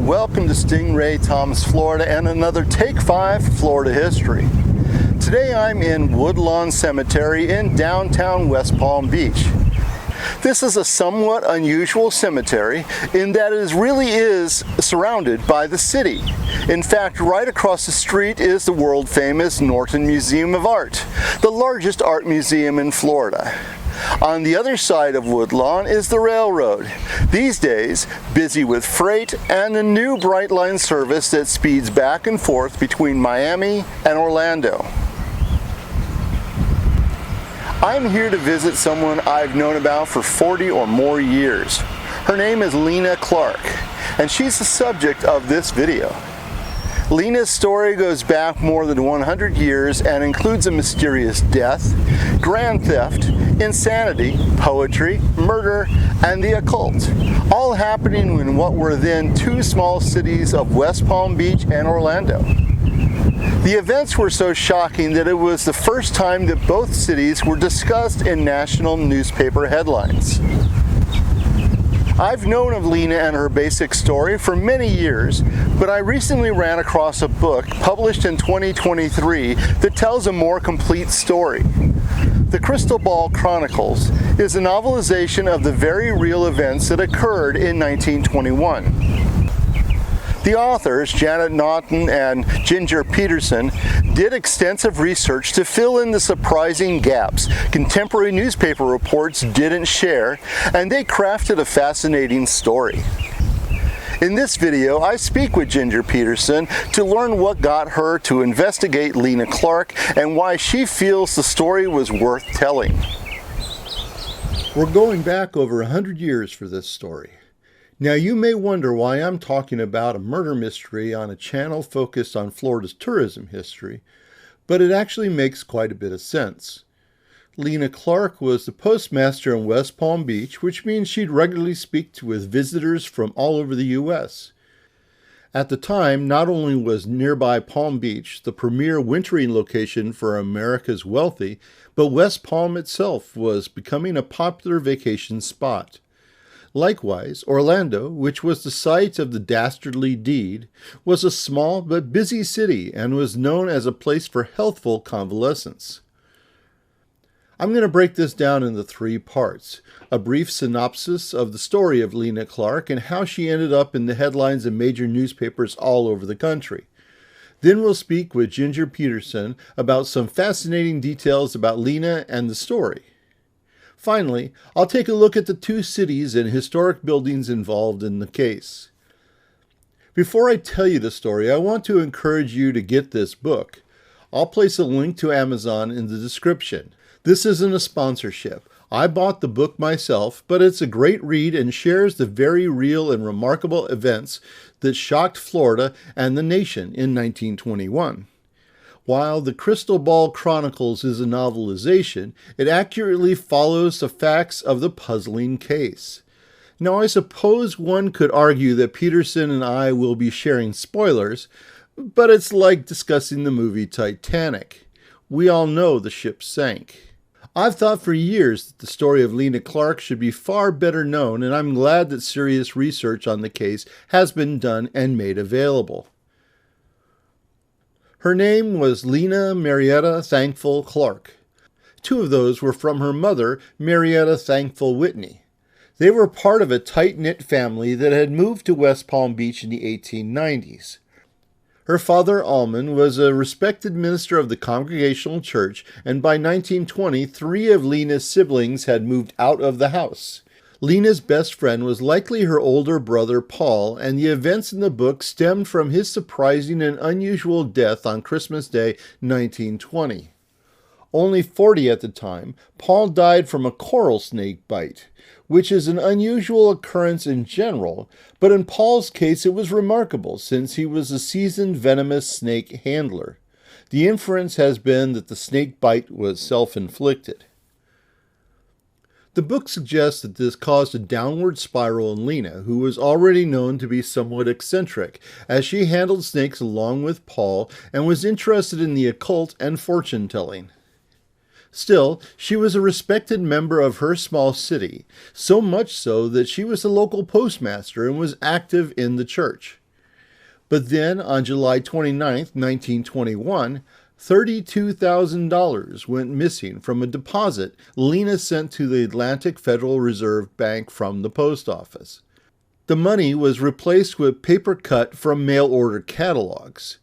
and welcome to Stingray Tom's Florida and another Take 5 Florida History. Today I'm in Woodlawn Cemetery in downtown West Palm Beach. This is a somewhat unusual cemetery in that it really is surrounded by the city. In fact, right across the street is the world-famous Norton Museum of Art, the largest art museum in Florida. On the other side of Woodlawn is the railroad, these days busy with freight and a new Bright Line service that speeds back and forth between Miami and Orlando. I'm here to visit someone I've known about for 40 or more years. Her name is Lena Clarke, and she's the subject of this video. Lena's story goes back more than 100 years and includes a mysterious death, grand theft, insanity, poetry, murder, and the occult, all happening in what were then two small cities of West Palm Beach and Orlando. The events were so shocking that it was the first time that both cities were discussed in national newspaper headlines. I've known of Lena and her basic story for many years, but I recently ran across a book published in 2023 that tells a more complete story. The Crystal Ball Chronicles is a novelization of the very real events that occurred in 1921. The authors, Janet Naughton and Ginger Peterson, did extensive research to fill in the surprising gaps contemporary newspaper reports didn't share, and they crafted a fascinating story. In this video, I speak with Ginger Peterson to learn what got her to investigate Lena Clarke and why she feels the story was worth telling. We're going back over 100 years for this story. Now, you may wonder why I'm talking about a murder mystery on a channel focused on Florida's tourism history, but it actually makes quite a bit of sense. Lena Clarke was the postmaster in West Palm Beach, which means she'd regularly speak with visitors from all over the U.S. At the time, not only was nearby Palm Beach the premier wintering location for America's wealthy, but West Palm itself was becoming a popular vacation spot. Likewise, Orlando, which was the site of the dastardly deed, was a small but busy city and was known as a place for healthful convalescence. I'm going to break this down into 3 parts: a brief synopsis of the story of Lena Clarke and how she ended up in the headlines of major newspapers all over the country. Then we'll speak with Ginger Peterson about some fascinating details about Lena and the story. Finally, I'll take a look at the 2 cities and historic buildings involved in the case. Before I tell you the story, I want to encourage you to get this book. I'll place a link to Amazon in the description. This isn't a sponsorship. I bought the book myself, but it's a great read and shares the very real and remarkable events that shocked Florida and the nation in 1921. While the Crystal Ball Chronicles is a novelization, it accurately follows the facts of the puzzling case. Now, I suppose one could argue that Peterson and I will be sharing spoilers, but it's like discussing the movie Titanic. We all know the ship sank. I've thought for years that the story of Lena Clarke should be far better known, and I'm glad that serious research on the case has been done and made available. Her name was Lena Marietta Thankful Clarke. 2 of those were from her mother, Marietta Thankful Whitney. They were part of a tight-knit family that had moved to West Palm Beach in the 1890s. Her father, Almond, was a respected minister of the Congregational Church, and by 1920, 3 of Lena's siblings had moved out of the house. Lena's best friend was likely her older brother, Paul, and the events in the book stemmed from his surprising and unusual death on Christmas Day, 1920. Only 40 at the time, Paul died from a coral snake bite, which is an unusual occurrence in general, but in Paul's case it was remarkable since he was a seasoned venomous snake handler. The inference has been that the snake bite was self-inflicted. The book suggests that this caused a downward spiral in Lena, who was already known to be somewhat eccentric, as she handled snakes along with Paul and was interested in the occult and fortune-telling. Still, she was a respected member of her small city, so much so that she was the local postmaster and was active in the church. But then, on July 29, 1921, $32,000 went missing from a deposit Lena sent to the Atlantic Federal Reserve Bank from the post office. The money was replaced with paper cut from mail-order catalogs.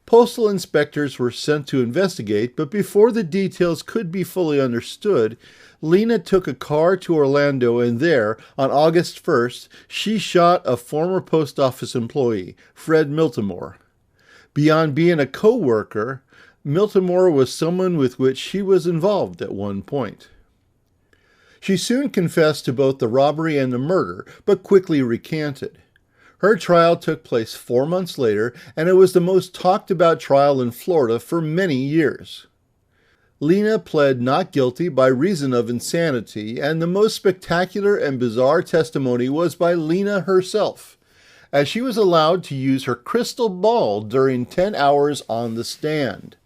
Postal inspectors were sent to investigate, but before the details could be fully understood, Lena took a car to Orlando, and there, on August 1st, she shot a former post office employee, Fred Miltimore. Beyond being a co-worker, Miltimore was someone with which she was involved at one point. She soon confessed to both the robbery and the murder, but quickly recanted. Her trial took place 4 months later, and it was the most talked about trial in Florida for many years. Lena pled not guilty by reason of insanity, and the most spectacular and bizarre testimony was by Lena herself, as she was allowed to use her crystal ball during 10 hours on the stand.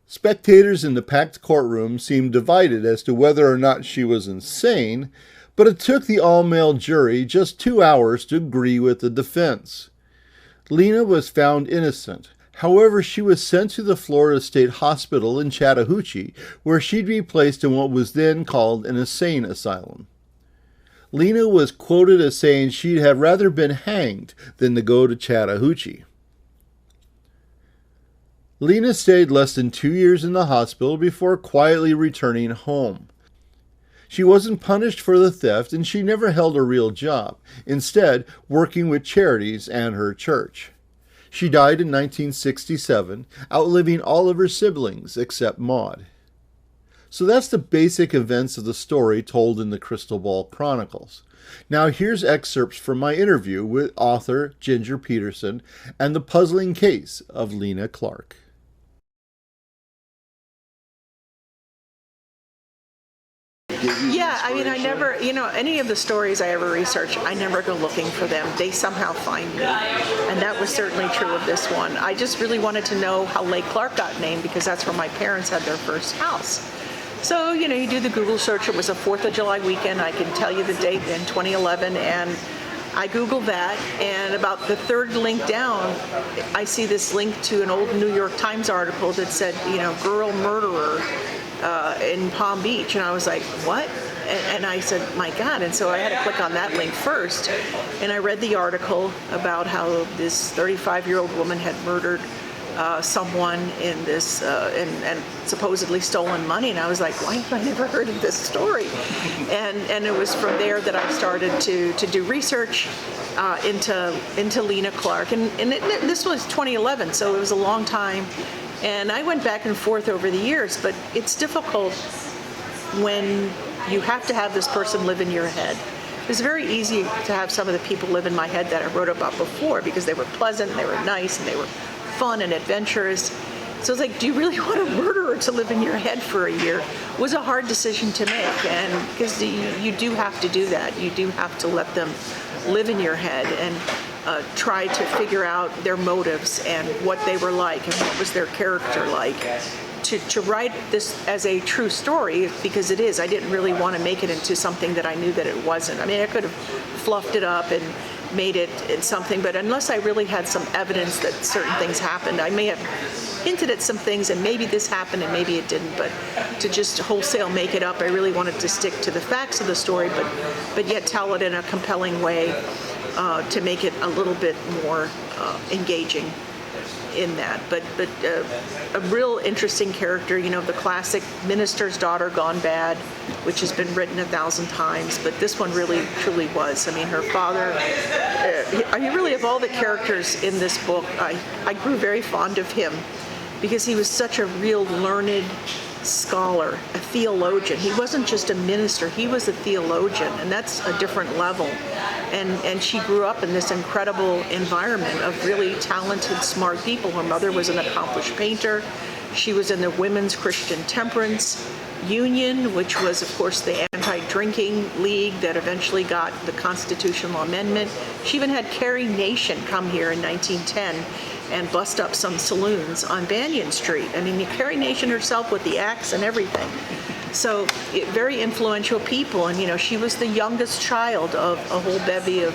Spectators in the packed courtroom seemed divided as to whether or not she was insane, but it took the all-male jury just 2 hours to agree with the defense. Lena was found innocent. However, she was sent to the Florida State Hospital in Chattahoochee, where she'd be placed in what was then called an insane asylum. Lena was quoted as saying she'd have rather been hanged than to go to Chattahoochee. Lena stayed less than 2 years in the hospital before quietly returning home. She wasn't punished for the theft, and she never held a real job, instead working with charities and her church. She died in 1967, outliving all of her siblings except Maud. So that's the basic events of the story told in the Crystal Ball Chronicles. Now here's excerpts from my interview with author Ginger Peterson and the puzzling case of Lena Clarke. Yeah, I mean, I never, any of the stories I ever research, I never go looking for them. They somehow find me. And that was certainly true of this one. I just really wanted to know how Lake Clarke got named, because that's where my parents had their first house. So, you do the Google search. It was a 4th of July weekend. I can tell you the date in 2011. And I Googled that, and about the third link down, I see this link to an old New York Times article that said, girl murderer in Palm Beach. And I was like, what? And I said, my God. And so I had to click on that link first. And I read the article about how this 35-year-old woman had murdered someone in this and supposedly stolen money. And I was like, why have I never heard of this story? And it was from there that I started to do research into Lena Clarke. And this was 2011, so it was a long time. And I went back and forth over the years, but it's difficult when you have to have this person live in your head. It was very easy to have some of the people live in my head that I wrote about before, because they were pleasant, and they were nice, and they were fun and adventurous. So it's like, do you really want a murderer to live in your head for a year? It was a hard decision to make, and because you do have to do that. You do have to let them live in your head and try to figure out their motives and what they were like and what was their character like. To write this as a true story, because it is. I didn't really want to make it into something that I knew that it wasn't. I mean, I could have fluffed it up and made it something, but unless I really had some evidence that certain things happened, I may have hinted at some things and maybe this happened and maybe it didn't, but to just wholesale make it up, I really wanted to stick to the facts of the story, but yet tell it in a compelling way to make it a little bit more engaging in that. But a real interesting character, the classic minister's daughter gone bad, which has been written 1,000 times, but this one really truly was. I mean, her father, really of all the characters in this book, I grew very fond of him because he was such a real learned scholar, a theologian. He wasn't just a minister, he was a theologian, and that's a different level. And she grew up in this incredible environment of really talented, smart people. Her mother was an accomplished painter. She was in the Women's Christian Temperance Union, which was, of course, the anti-drinking league that eventually got the constitutional amendment. She even had Carrie Nation come here in 1910 and bust up some saloons on Banyan Street. I mean, Carrie Nation herself with the axe and everything. So very influential people, and she was the youngest child of a whole bevy of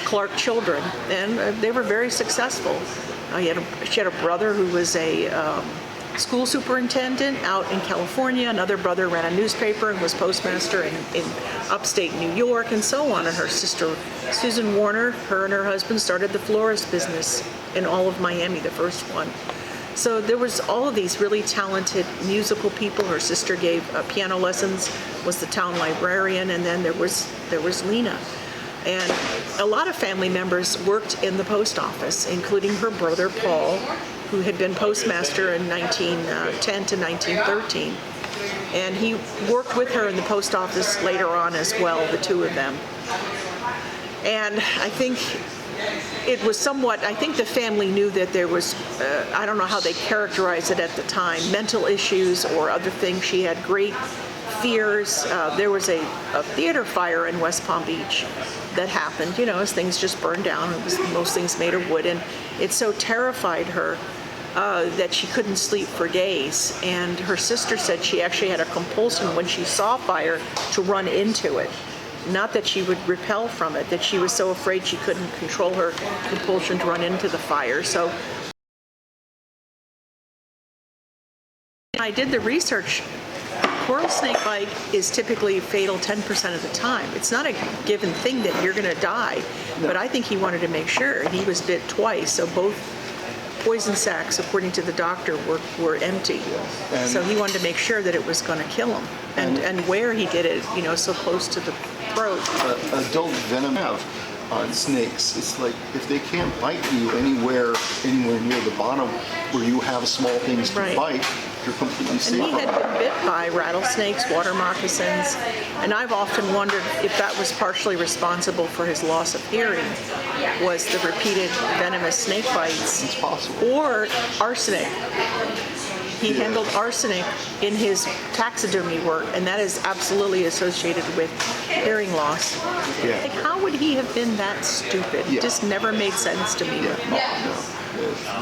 Clarke children, and they were very successful. She had a brother who was a school superintendent out in California. Another brother ran a newspaper and was postmaster in upstate New York, and so on. And her sister, Susan Warner, her and her husband started the florist business in all of Miami, the first one. So there was all of these really talented musical people. Her sister gave piano lessons, was the town librarian, and then there was Lena. And a lot of family members worked in the post office, including her brother Paul, who had been postmaster in 1910 to 1913. And he worked with her in the post office later on as well, the two of them. And I think it was somewhat, I think the family knew that there was, I don't know how they characterized it at the time, mental issues or other things. She had great fears. There was a theater fire in West Palm Beach that happened, as things just burned down. Most things made of wood, and it so terrified her that she couldn't sleep for days. And her sister said she actually had a compulsion when she saw fire to run into it. Not that she would repel from it, that she was so afraid she couldn't control her compulsion to run into the fire. So I did the research. Coral snake bite is typically fatal 10% of the time. It's not a given thing that you're going to die, but I think he wanted to make sure. He was bit twice, so both poison sacs, according to the doctor, were empty. And so he wanted to make sure that it was going to kill him. And where he did it, so close to the throat. Adult venom on snakes, it's like if they can't bite you anywhere near the bottom where you have small things to bite, you're completely safe. And he had been bit by rattlesnakes, water moccasins, and I've often wondered if that was partially responsible for his loss of hearing, was the repeated venomous snake bites. It's possible. Or arsenic. He handled arsenic in his taxidermy work, and that is absolutely associated with hearing loss. Yeah. Like, how would he have been that stupid? Yeah. It just never made sense to me. No.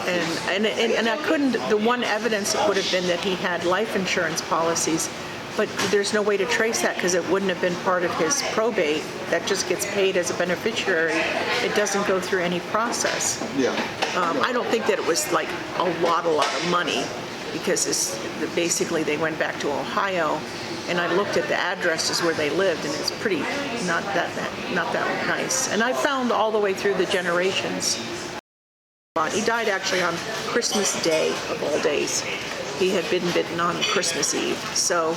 And I couldn't, the one evidence would have been that he had life insurance policies, but there's no way to trace that because it wouldn't have been part of his probate. That just gets paid as a beneficiary. It doesn't go through any process. Yeah. I don't think that it was like a lot of money, because basically they went back to Ohio, and I looked at the addresses where they lived, and it's pretty not that nice. And I found all the way through the generations. He died actually on Christmas Day of all days. He had been bitten on Christmas Eve. So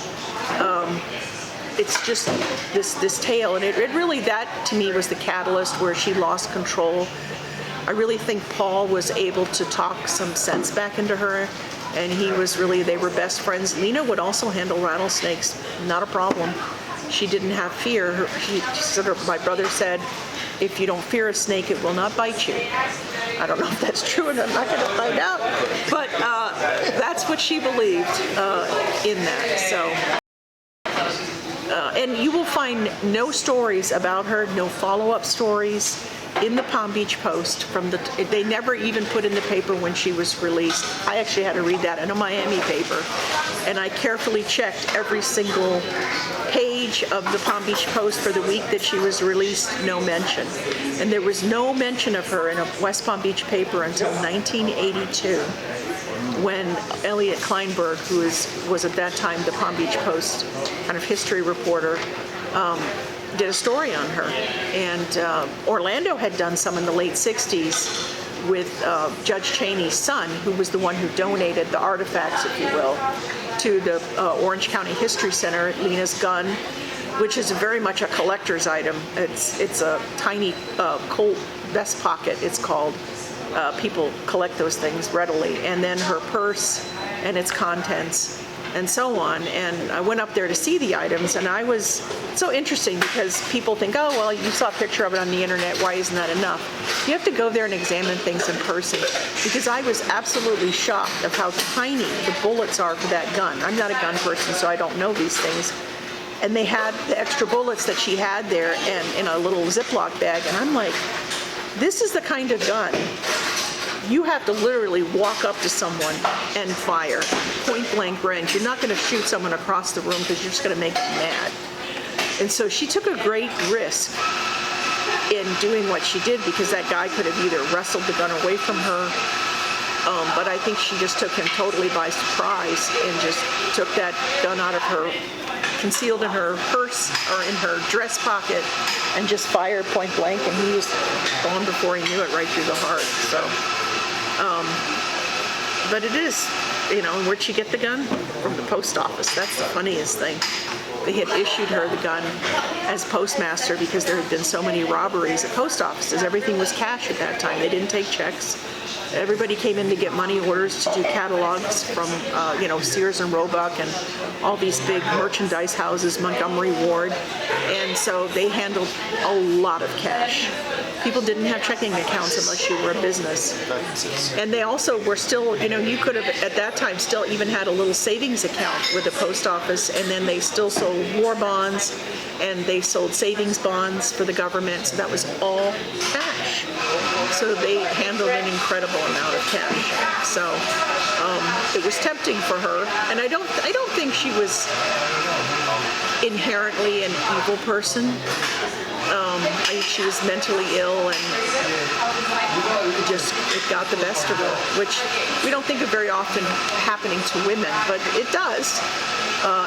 it's just this tale, and it really, that to me was the catalyst where she lost control. I really think Paul was able to talk some sense back into her, and they were best friends. Lena would also handle rattlesnakes, not a problem. She didn't have fear. My brother said, if you don't fear a snake, it will not bite you. I don't know if that's true, and I'm not going to find out, but that's what she believed in that. So, and you will find no stories about her, no follow-up stories in the Palm Beach Post. They never even put in the paper when she was released. I actually had to read that in a Miami paper, and I carefully checked every single page of the Palm Beach Post for the week that she was released. No mention, and there was no mention of her in a West Palm Beach paper until 1982, when Elliot Kleinberg, who was at that time the Palm Beach Post kind of history reporter, did a story on her. And Orlando had done some in the late 60s with Judge Cheney's son, who was the one who donated the artifacts, if you will, to the Orange County History Center, Lena's gun, which is very much a collector's item. It's a tiny Colt vest pocket, it's called. People collect those things readily. And then her purse and its contents, and so on. And I went up there to see the items, and I was so interesting because people think, oh, well, you saw a picture of it on the internet, why isn't that enough? You have to go there and examine things in person, because I was absolutely shocked of how tiny the bullets are for that gun. I'm not a gun person, so I don't know these things. And they had the extra bullets that she had there and in a little Ziploc bag, and I'm like, this is the kind of gun you have to literally walk up to someone and fire, point blank range. You're not going to shoot someone across the room because you're just going to make them mad. And so she took a great risk in doing what she did, because that guy could have either wrestled the gun away from her, but I think she just took him totally by surprise and just took that gun out of her, concealed in her purse or in her dress pocket, and just fired point blank, and he was gone before he knew it, right through the heart. So, but it is, where'd she get the gun? From the post office. That's the funniest thing. They had issued her the gun as postmaster because there had been so many robberies at post offices. Everything was cash at that time. They didn't take checks. Everybody came in to get money orders to do catalogs from, Sears and Roebuck and all these big merchandise houses, Montgomery Ward. And so they handled a lot of cash. People didn't have checking accounts unless you were a business. And they also were still, you could have at that time still even had a little savings account with the post office, and then they still sold war bonds and they sold savings bonds for the government. So that was all cash. So they handled an incredible amount of cash. So it was tempting for her, and I don't think she was inherently an evil person. I think she was mentally ill, and just it got the best of her, which we don't think of very often happening to women, but it does.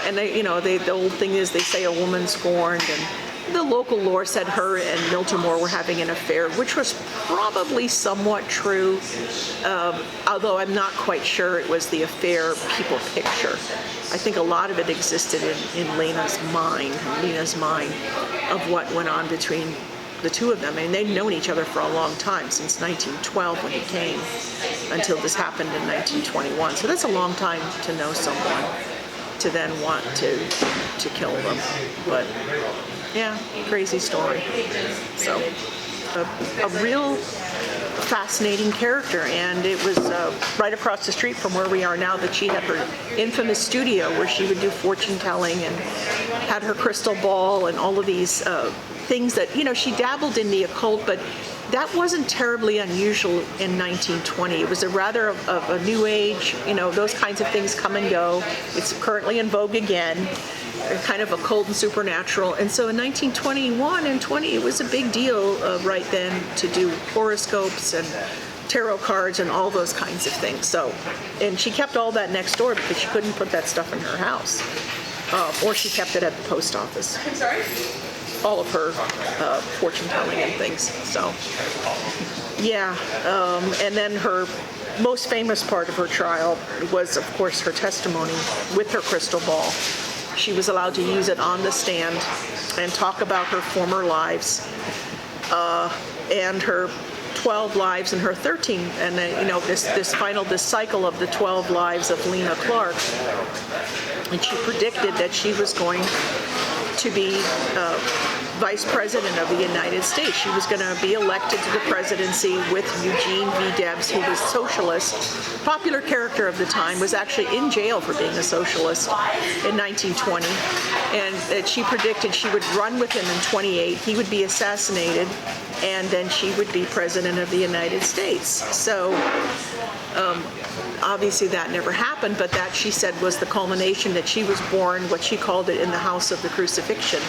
And the old thing is they say a woman scorned, and the local lore said her and Milton Moore were having an affair, which was probably somewhat true, although I'm not quite sure it was the affair people picture. I think a lot of it existed in Lena's mind of what went on between the two of them. I mean, they'd known each other for a long time, since 1912 when he came, until this happened in 1921. So that's a long time to know someone, to then want to kill them. But yeah, crazy story. So a real fascinating character, and it was right across the street from where we are now that she had her infamous studio where she would do fortune telling and had her crystal ball and all of these things that, she dabbled in the occult, but that wasn't terribly unusual in 1920. It was a rather of a new age, those kinds of things come and go. It's currently in vogue again, kind of occult and supernatural. And so in 1921 and 20, it was a big deal right then to do horoscopes and tarot cards and all those kinds of things. So, and she kept all that next door because she couldn't put that stuff in her house. Or she kept it at the post office. I'm sorry? All of her fortune telling and things. So, yeah. And then her most famous part of her trial was, of course, her testimony with her crystal ball. She was allowed to use it on the stand and talk about her former lives and her 12 lives and her 13, and this cycle of the 12 lives of Lena Clarke. And she predicted that she was going to be Vice President of the United States. She was going to be elected to the presidency with Eugene V. Debs, who was socialist, popular character of the time, was actually in jail for being a socialist in 1920. And she predicted she would run with him in 28. He would be assassinated, and then she would be President of the United States. So obviously that never happened, but that, she said, was the culmination, that she was born, what she called it, in the house of the crucifixion,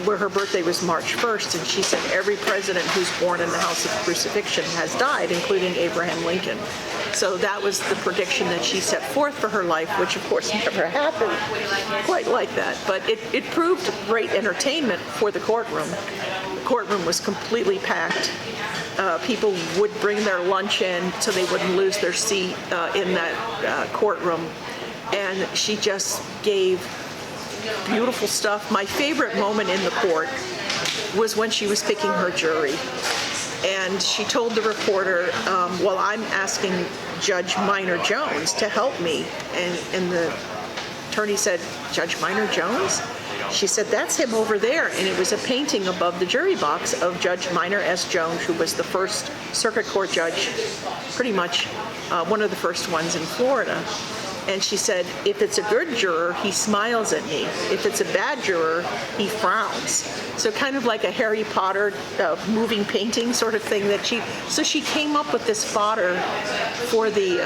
where her birthday was March 1st, and she said every president who's born in the house of the crucifixion has died, including Abraham Lincoln. So that was the prediction that she set forth for her life, which of course never happened quite like that. But it proved great entertainment for the courtroom. The courtroom was completely packed. People would bring their lunch in so they wouldn't lose their seat in that courtroom. And she just gave beautiful stuff. My favorite moment in the court was when she was picking her jury. And she told the reporter, well, I'm asking Judge Minor Jones to help me. And the attorney said, Judge Minor Jones? She said, that's him over there. And it was a painting above the jury box of Judge Minor S. Jones, who was the first circuit court judge, pretty much one of the first ones in Florida. And she said, if it's a good juror, he smiles at me. If it's a bad juror, he frowns. So kind of like a Harry Potter moving painting sort of thing so she came up with this fodder for the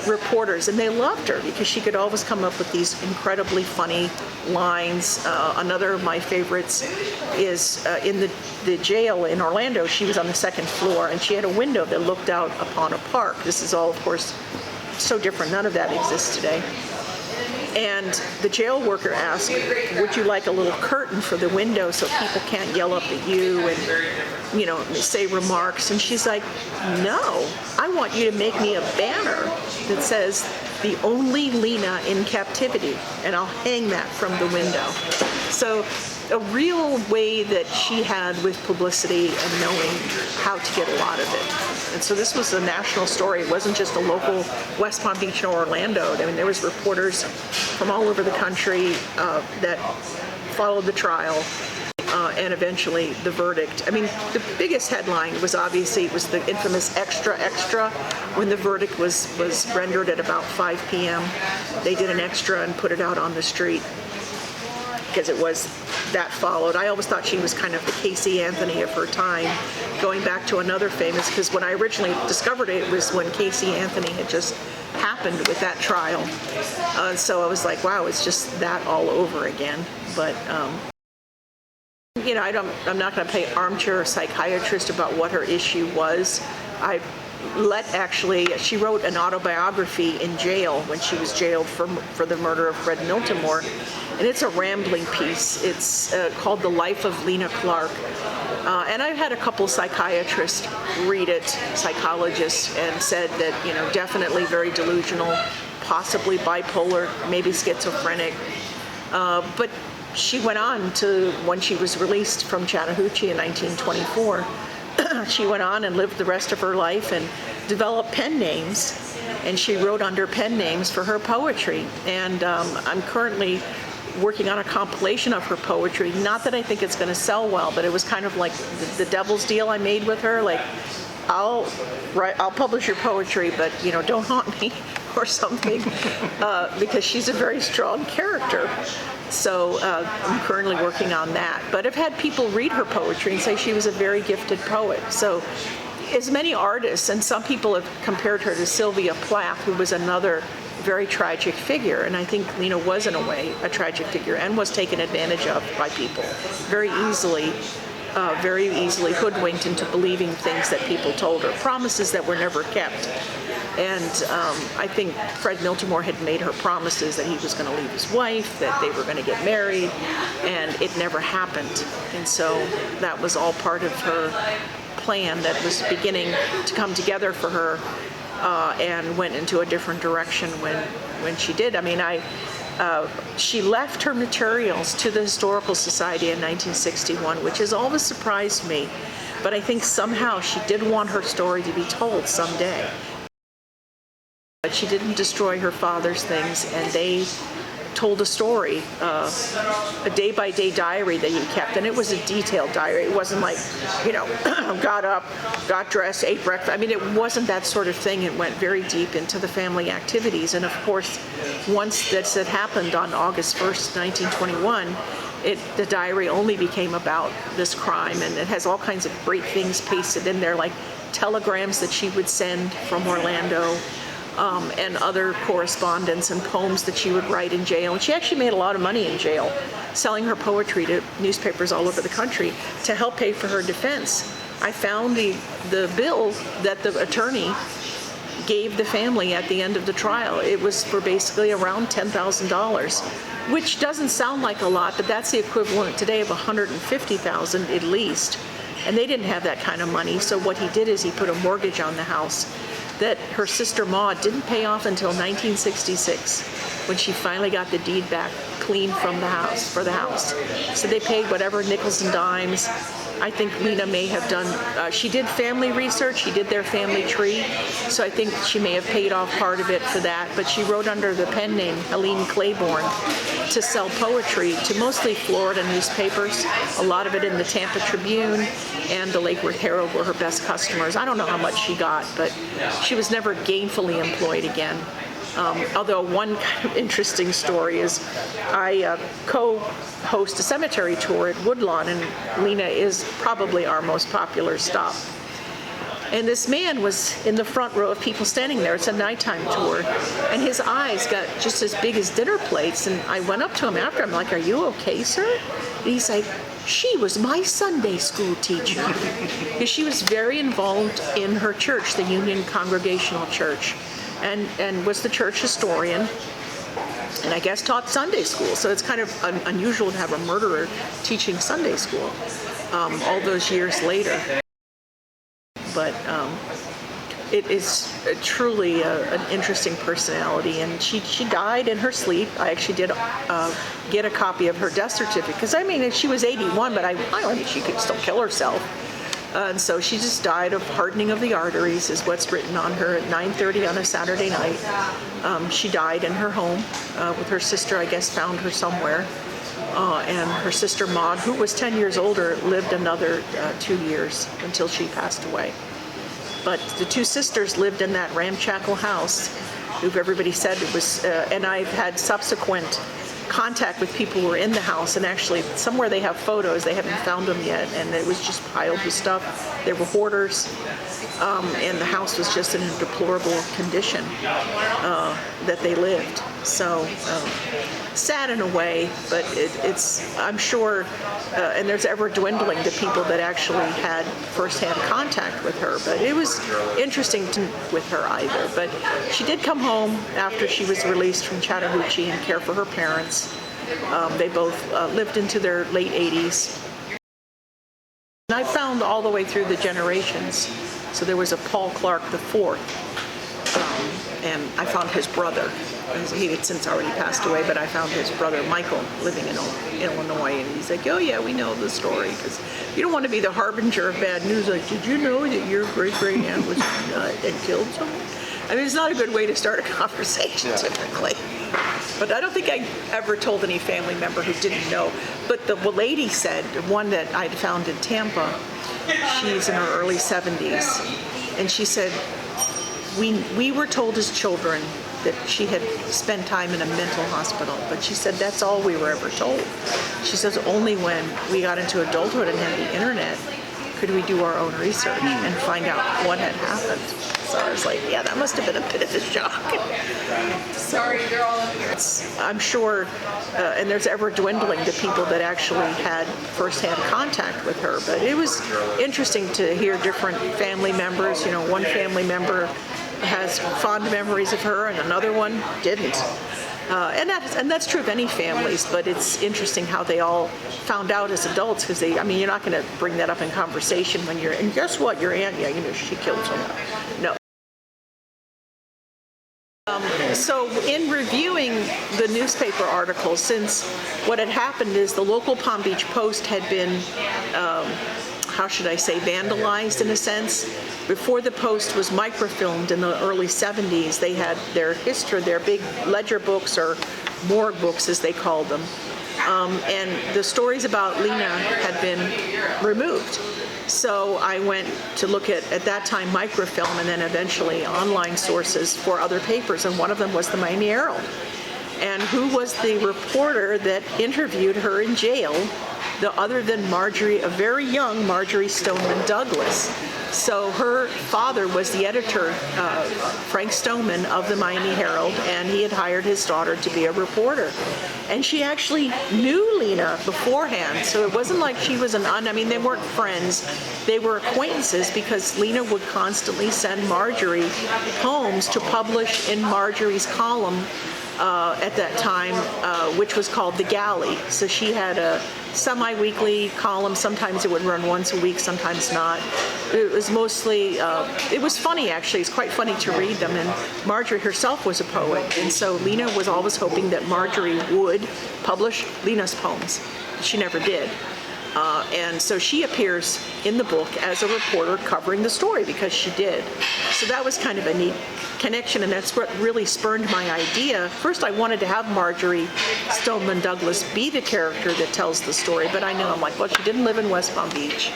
reporters, and they loved her because she could always come up with these incredibly funny lines. Another of my favorites is in the jail in Orlando. She was on the second floor, and she had a window that looked out upon a park. This is all, of course, so different. None of that exists today. And the jail worker asked, would you like a little curtain for the window so people can't yell up at you and, say remarks? And she's like, no, I want you to make me a banner that says, the only Lena in captivity, and I'll hang that from the window. So a real way that she had with publicity and knowing how to get a lot of it. And so this was a national story. It wasn't just a local West Palm Beach or Orlando. I mean, there was reporters from all over the country that followed the trial and eventually the verdict. I mean, the biggest headline was obviously the infamous extra when the verdict was rendered at about 5 p.m. They did an extra and put it out on the street, because it was that followed. I always thought she was kind of the Casey Anthony of her time, going back to another famous, because when I originally discovered it was when Casey Anthony had just happened with that trial. So I was like, wow, it's just that all over again. But, I'm not going to play armchair psychiatrist about what her issue was. She wrote an autobiography in jail when she was jailed for the murder of Fred Miltimore, and it's a rambling piece. It's called The Life of Lena Clarke, and I've had a couple psychiatrists read it, psychologists, and said that, definitely very delusional, possibly bipolar, maybe schizophrenic, but she went on to, when she was released from Chattahoochee in 1924, she went on and lived the rest of her life and developed pen names, and she wrote under pen names for her poetry. And I'm currently working on a compilation of her poetry. Not that I think it's going to sell well, but it was kind of like the devil's deal I made with her. Like, I'll publish your poetry, but don't haunt me or something, because she's a very strong character. So I'm currently working on that. But I've had people read her poetry and say she was a very gifted poet. So as many artists, and some people have compared her to Sylvia Plath, who was another very tragic figure. And I think Lena was, in a way, a tragic figure and was taken advantage of by people very easily hoodwinked into believing things that people told her, promises that were never kept. And I think Fred Miltimore had made her promises that he was going to leave his wife, that they were going to get married, and it never happened. And so that was all part of her plan that was beginning to come together for her, and went into a different direction when she did. I mean, she left her materials to the Historical Society in 1961, which has always surprised me. But I think somehow she did want her story to be told someday. But she didn't destroy her father's things, and they told a story, a day-by-day diary that he kept, and it was a detailed diary. It wasn't like, got up, got dressed, ate breakfast. I mean, it wasn't that sort of thing. It went very deep into the family activities, and of course, once this had happened on August 1st, 1921, the diary only became about this crime, and it has all kinds of great things pasted in there, like telegrams that she would send from Orlando, and other correspondence and poems that she would write in jail. And she actually made a lot of money in jail, selling her poetry to newspapers all over the country to help pay for her defense. I found the bill that the attorney gave the family at the end of the trial. It was for basically around $10,000, which doesn't sound like a lot, but that's the equivalent today of $150,000 at least. And they didn't have that kind of money, so what he did is he put a mortgage on the house that her sister Maud didn't pay off until 1966, when she finally got the deed back clean from the house, for the house. So they paid whatever nickels and dimes. I think Lena may have done, she did family research, she did their family tree, so I think she may have paid off part of it for that, but she wrote under the pen name Helene Claiborne to sell poetry to mostly Florida newspapers, a lot of it in the Tampa Tribune and the Lake Worth Herald were her best customers. I don't know how much she got, but she was never gainfully employed again. Although one kind of interesting story is I co-host a cemetery tour at Woodlawn, and Lena is probably our most popular stop. And this man was in the front row of people standing there. It's a nighttime tour. And his eyes got just as big as dinner plates. And I went up to him after. I'm like, "Are you okay, sir?" And he's like, "She was my Sunday school teacher." Because she was very involved in her church, the Union Congregational Church, and was the church historian. And I guess taught Sunday school. So it's kind of unusual to have a murderer teaching Sunday school all those years later. But it is truly an interesting personality, and she died in her sleep. I actually did get a copy of her death certificate, because I mean, she was 81, but I don't think she could still kill herself. And so she just died of hardening of the arteries, is what's written on her, at 9:30 on a Saturday night. She died in her home with her sister, I guess, found her somewhere. And her sister Maud, who was 10 years older, lived another 2 years until she passed away. But the two sisters lived in that ramshackle house, who everybody said it was, and I've had subsequent contact with people who were in the house, and actually somewhere they have photos, they haven't found them yet, and it was just piled with stuff. There were hoarders, and the house was just in a deplorable condition that they lived. So sad in a way, but it's, I'm sure, and there's ever dwindling to people that actually had firsthand contact with her, but it was interesting with her either. But she did come home after she was released from Chattahoochee and care for her parents. They both lived into their late 80s. And I found all the way through the generations. So there was a Paul Clarke IV, and I found his brother. He had since already passed away, but I found his brother Michael living in Illinois, and he's like, "Oh yeah, we know the story," because you don't want to be the harbinger of bad news. Like, "Did you know that your great-great-aunt was and killed someone?" I mean, it's not a good way to start a conversation typically. But I don't think I ever told any family member who didn't know. But the lady said, one that I'd found in Tampa, she's in her early 70s, and she said, we were told as children that she had spent time in a mental hospital, but she said that's all we were ever told. She says only when we got into adulthood and had the internet could we do our own research and find out what had happened. So I was like, yeah, that must have been a bit of a shock. Sorry, girl. I'm sure, and there's ever dwindling to people that actually had firsthand contact with her, but it was interesting to hear different family members. You know, one family member has fond memories of her and another one didn't. And that's true of any families, but it's interesting how they all found out as adults, because I mean, you're not going to bring that up in conversation when you're, and guess what, your aunt, yeah, you know, she killed someone. No. So in reviewing the newspaper article, since what had happened is the local Palm Beach Post had been, how should I say, vandalized in a sense. Before the Post was microfilmed in the early 70s, they had their history, their big ledger books, or morgue books as they called them. And the stories about Lena had been removed. So I went to look at that time, microfilm, and then eventually online sources for other papers, and one of them was the Miami Herald. And who was the reporter that interviewed her in jail, other than Marjorie, a very young Marjorie Stoneman Douglas. So her father was the editor, Frank Stoneman, of the Miami Herald, and he had hired his daughter to be a reporter. And she actually knew Lena beforehand, so it wasn't like she was I mean, they weren't friends, they were acquaintances, because Lena would constantly send Marjorie poems to publish in Marjorie's column at that time, which was called The Galley. So she had a semi-weekly column. Sometimes it would run once a week, sometimes not. It was mostly, it was funny actually. It's quite funny to read them. And Marjorie herself was a poet. And so Lena was always hoping that Marjorie would publish Lena's poems. She never did. And so she appears in the book as a reporter covering the story, because she did. So that was kind of a neat connection, and that's what really spurned my idea. First, I wanted to have Marjorie Stoneman Douglas be the character that tells the story, but I knew, I'm like, well, she didn't live in West Palm Beach.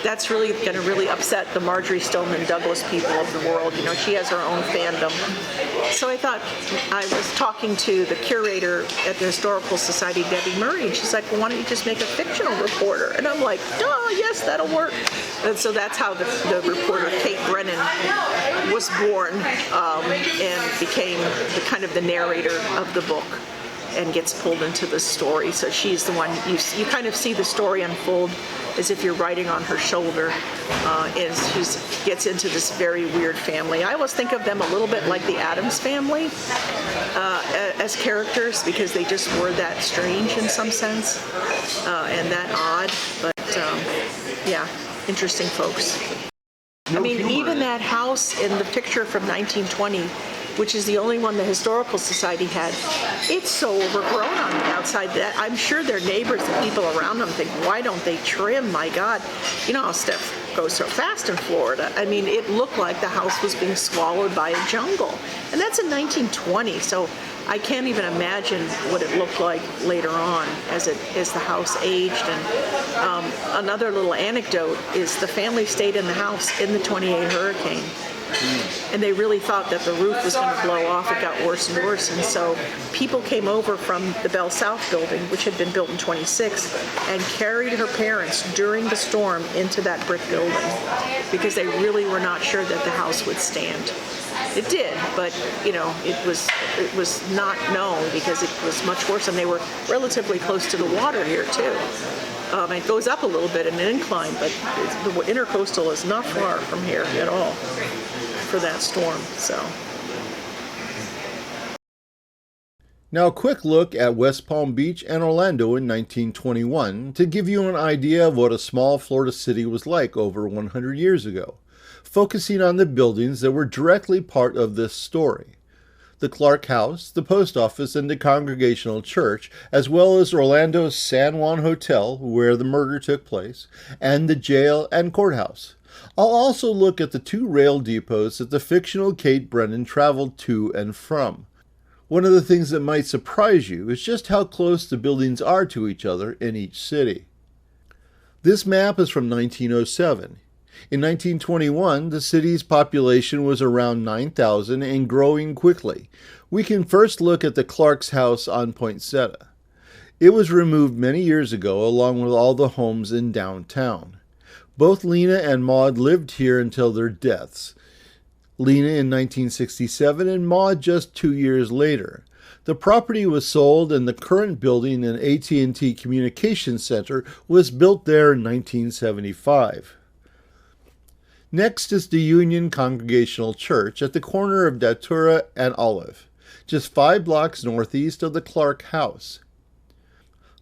that's really going to really upset the Marjorie Stoneman Douglas people of the world. You know, she has her own fandom. So I thought, I was talking to the curator at the Historical Society, Debbie Murray, and she's like, well, why don't you just make a fictional reporter? And I'm like, oh, yes, that'll work. And so that's how the reporter Kate Brennan was born, and became the kind of the narrator of the book and gets pulled into the story. So she's the one, you kind of see the story unfold as if you're riding on her shoulder, as she gets into this very weird family. I always think of them a little bit like the Addams Family as characters, because they just were that strange in some sense, and that odd, but yeah, interesting folks. I mean, even that house in the picture from 1920, which is the only one the Historical Society had, it's so overgrown on the outside that I'm sure their neighbors, the people around them, think, why don't they trim? My God, you know how stuff goes so fast in Florida. I mean, it looked like the house was being swallowed by a jungle. And that's in 1920, so I can't even imagine what it looked like later on as the house aged. And another little anecdote is the family stayed in the house in the 28 hurricane. And they really thought that the roof was going to blow off. It got worse and worse. And so people came over from the Bell South building, which had been built in 26, and carried her parents during the storm into that brick building because they really were not sure that the house would stand. It did, but you know, it was not known because it was much worse, and they were relatively close to the water here too. It goes up a little bit in an incline, but the intercoastal is not far from here at all for that storm. So. Now a quick look at West Palm Beach and Orlando in 1921 to give you an idea of what a small Florida city was like over 100 years ago, focusing on the buildings that were directly part of this story. The Clarke House, the post office, and the Congregational Church, as well as Orlando's San Juan Hotel, where the murder took place, and the jail and courthouse. I'll also look at the two rail depots that the fictional Kate Brennan traveled to and from. One of the things that might surprise you is just how close the buildings are to each other in each city. This map is from 1907. In 1921, the city's population was around 9,000 and growing quickly. We can first look at the Clarke's house on Poinsettia. It was removed many years ago along with all the homes in downtown. Both Lena and Maud lived here until their deaths. Lena in 1967 and Maud just 2 years later. The property was sold and the current building and AT&T Communications Center was built there in 1975. Next is the Union Congregational Church at the corner of Datura and Olive, just 5 blocks northeast of the Clarke House.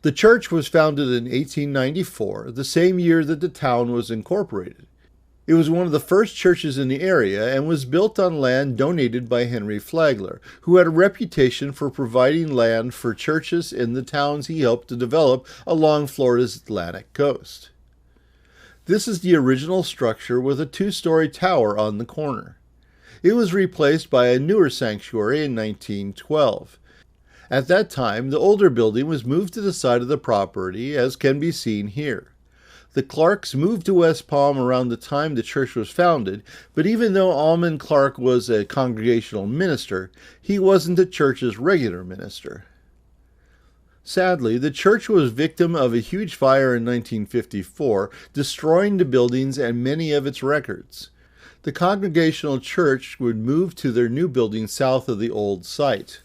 The church was founded in 1894, the same year that the town was incorporated. It was one of the first churches in the area and was built on land donated by Henry Flagler, who had a reputation for providing land for churches in the towns he helped to develop along Florida's Atlantic coast. This is the original structure with a 2-story tower on the corner. It was replaced by a newer sanctuary in 1912. At that time, the older building was moved to the side of the property, as can be seen here. The Clarkes moved to West Palm around the time the church was founded, but even though Almond Clarke was a congregational minister, he wasn't the church's regular minister. Sadly, the church was victim of a huge fire in 1954, destroying the buildings and many of its records. The Congregational Church would move to their new building south of the old site.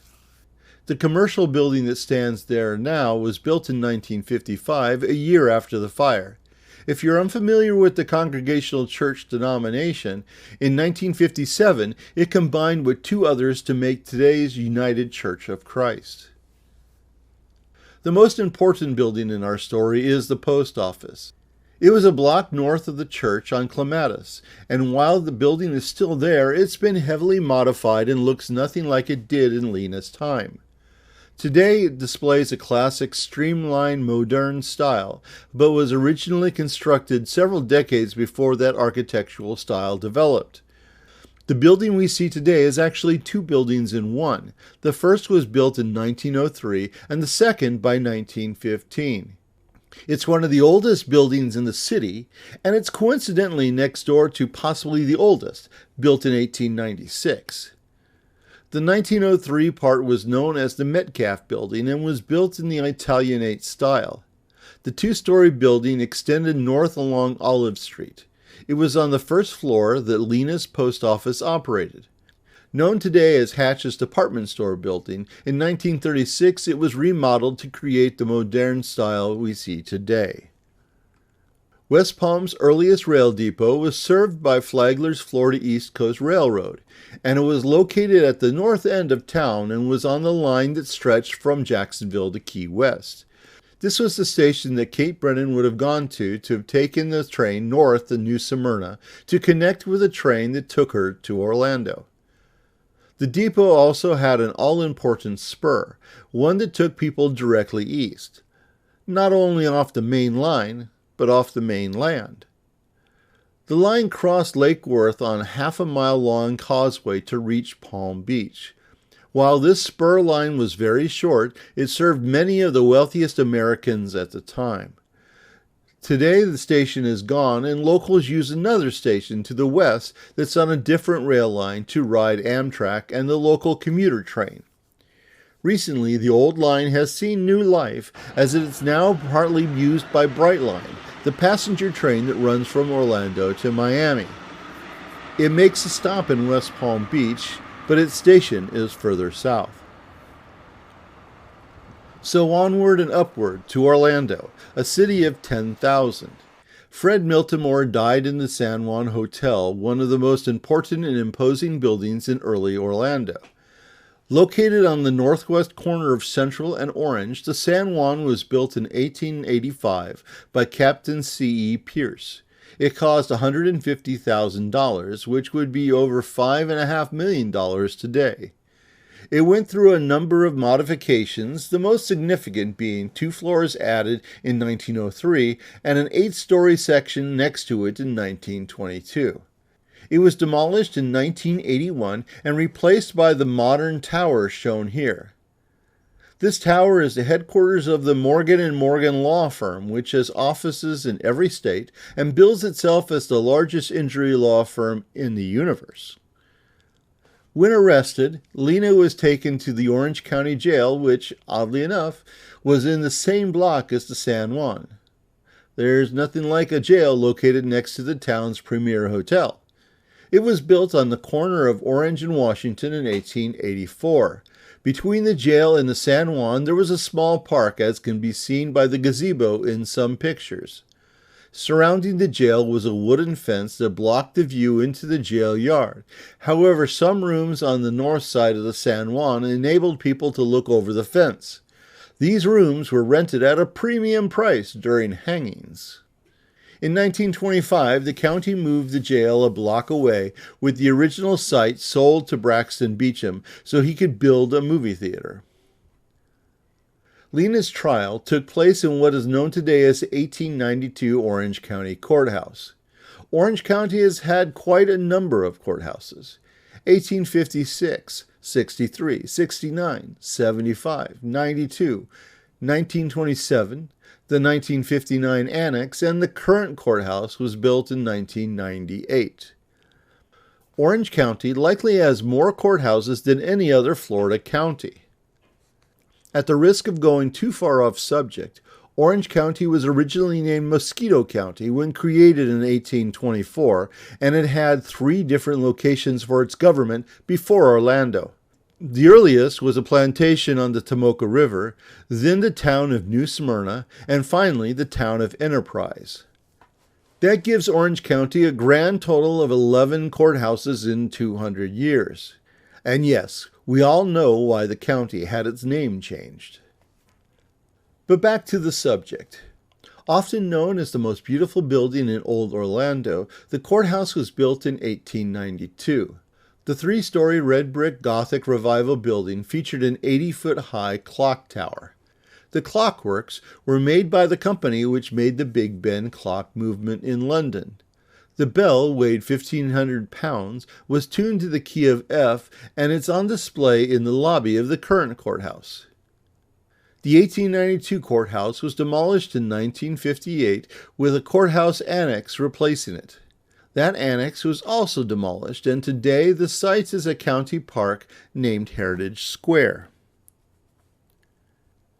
The commercial building that stands there now was built in 1955, a year after the fire. If you're unfamiliar with the Congregational Church denomination, in 1957 it combined with 2 others to make today's United Church of Christ. The most important building in our story is the post office. It was a block north of the church on Clematis, and while the building is still there, it's been heavily modified and looks nothing like it did in Lena's time. Today it displays a classic streamlined modern style, but was originally constructed several decades before that architectural style developed. The building we see today is actually 2 buildings in one. The first was built in 1903 and the second by 1915. It's one of the oldest buildings in the city, and it's coincidentally next door to possibly the oldest, built in 1896. The 1903 part was known as the Metcalfe Building and was built in the Italianate style. The two-story building extended north along Olive Street. It was on the first floor that Lena's post office operated. Known today as Hatch's department store building, in 1936 it was remodeled to create the modern style we see today. West Palm's earliest rail depot was served by Flagler's Florida East Coast Railroad, and it was located at the north end of town and was on the line that stretched from Jacksonville to Key West. This was the station that Kate Brennan would have gone to have taken the train north to New Smyrna to connect with a train that took her to Orlando. The depot also had an all-important spur, one that took people directly east, not only off the main line, but off the mainland. The line crossed Lake Worth on a half-a-mile-long causeway to reach Palm Beach. While this spur line was very short, it served many of the wealthiest Americans at the time. Today the station is gone, and locals use another station to the west that's on a different rail line to ride Amtrak and the local commuter train. Recently, the old line has seen new life, as it is now partly used by Brightline, the passenger train that runs from Orlando to Miami. It makes a stop in West Palm Beach, but its station is further south. So onward and upward to Orlando, a city of 10,000. Fred Miltimore died in the San Juan Hotel, one of the most important and imposing buildings in early Orlando. Located on the northwest corner of Central and Orange, the San Juan was built in 1885 by Captain C.E. Pierce. It cost $150,000, which would be over $5.5 million today. It went through a number of modifications, the most significant being 2 floors added in 1903 and an 8-story section next to it in 1922. It was demolished in 1981 and replaced by the modern tower shown here. This tower is the headquarters of the Morgan & Morgan law firm, which has offices in every state and bills itself as the largest injury law firm in the universe. When arrested, Lena was taken to the Orange County Jail, which, oddly enough, was in the same block as the San Juan. There's nothing like a jail located next to the town's premier hotel. It was built on the corner of Orange and Washington in 1884. Between the jail and the San Juan, there was a small park, as can be seen by the gazebo in some pictures. Surrounding the jail was a wooden fence that blocked the view into the jail yard. However, some rooms on the north side of the San Juan enabled people to look over the fence. These rooms were rented at a premium price during hangings. In 1925, the county moved the jail a block away, with the original site sold to Braxton Beecham so he could build a movie theater. Lena's trial took place in what is known today as the 1892 Orange County Courthouse. Orange County has had quite a number of courthouses: 1856, 63, 69, 75, 92, 1927, the 1959 annex, and the current courthouse was built in 1998. Orange County likely has more courthouses than any other Florida county. At the risk of going too far off subject, Orange County was originally named Mosquito County when created in 1824, and it had 3 different locations for its government before Orlando. The earliest was a plantation on the Tomoka River, then the town of New Smyrna, and finally the town of Enterprise. That gives Orange County a grand total of 11 courthouses in 200 years. And yes, we all know why the county had its name changed. But back to the subject. Often known as the most beautiful building in Old Orlando, the courthouse was built in 1892. The 3-story red brick Gothic Revival building featured an 80-foot-high clock tower. The clockworks were made by the company which made the Big Ben clock movement in London. The bell weighed 1,500 pounds, was tuned to the key of F, and it's on display in the lobby of the current courthouse. The 1892 courthouse was demolished in 1958 with a courthouse annex replacing it. That annex was also demolished, and today the site is a county park named Heritage Square.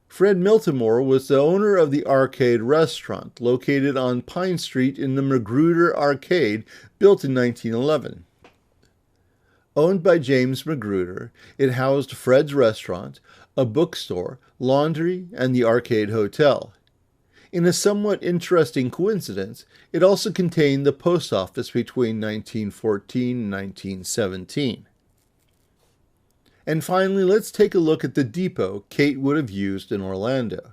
Fred Miltimore was the owner of the Arcade restaurant, located on Pine Street in the Magruder Arcade, built in 1911. Owned by James Magruder, it housed Fred's restaurant, a bookstore, laundry, and the Arcade Hotel. In a somewhat interesting coincidence, it also contained the post office between 1914 and 1917. And finally, let's take a look at the depot Kate would have used in Orlando.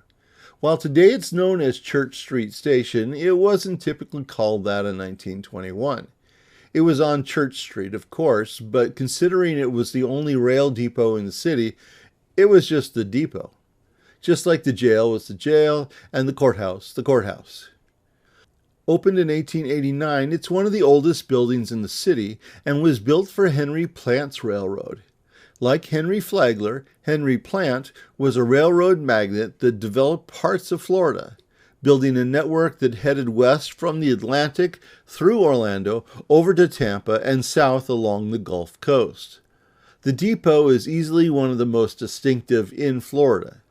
While today it's known as Church Street Station, it wasn't typically called that in 1921. It was on Church Street, of course, but considering it was the only rail depot in the city, it was just the depot. Just like the jail was the jail and the courthouse, the courthouse. Opened in 1889, it's one of the oldest buildings in the city and was built for Henry Plant's railroad. Like Henry Flagler, Henry Plant was a railroad magnate that developed parts of Florida, building a network that headed west from the Atlantic through Orlando over to Tampa and south along the Gulf Coast. The depot is easily one of the most distinctive in Florida.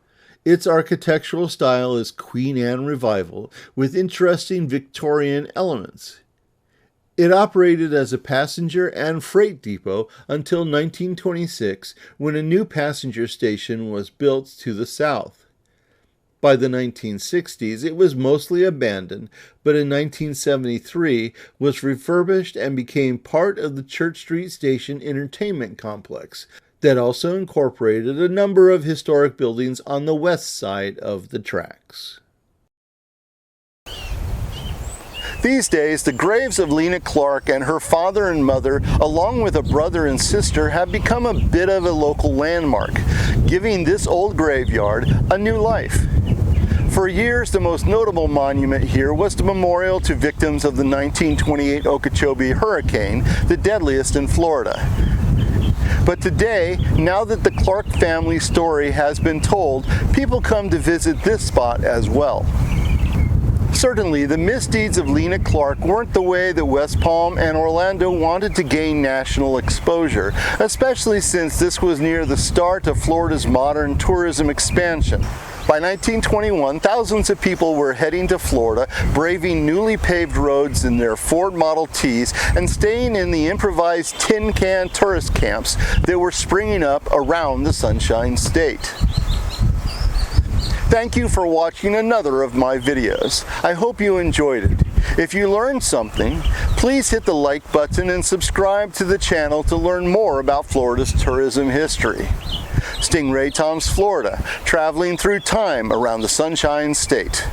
Its architectural style is Queen Anne Revival with interesting Victorian elements. It operated as a passenger and freight depot until 1926, when a new passenger station was built to the south. By the 1960s, it was mostly abandoned, but in 1973 was refurbished and became part of the Church Street Station entertainment complex that also incorporated a number of historic buildings on the west side of the tracks. These days, the graves of Lena Clarke and her father and mother, along with a brother and sister, have become a bit of a local landmark, giving this old graveyard a new life. For years, the most notable monument here was the memorial to victims of the 1928 Okeechobee hurricane, the deadliest in Florida. But today, now that the Clarke family story has been told, people come to visit this spot as well. Certainly, the misdeeds of Lena Clarke weren't the way that West Palm and Orlando wanted to gain national exposure, especially since this was near the start of Florida's modern tourism expansion. By 1921, thousands of people were heading to Florida, braving newly paved roads in their Ford Model Ts and staying in the improvised tin can tourist camps that were springing up around the Sunshine State. Thank you for watching another of my videos. I hope you enjoyed it. If you learned something, please hit the like button and subscribe to the channel to learn more about Florida's tourism history. Stingray Tom's Florida, traveling through time around the Sunshine State.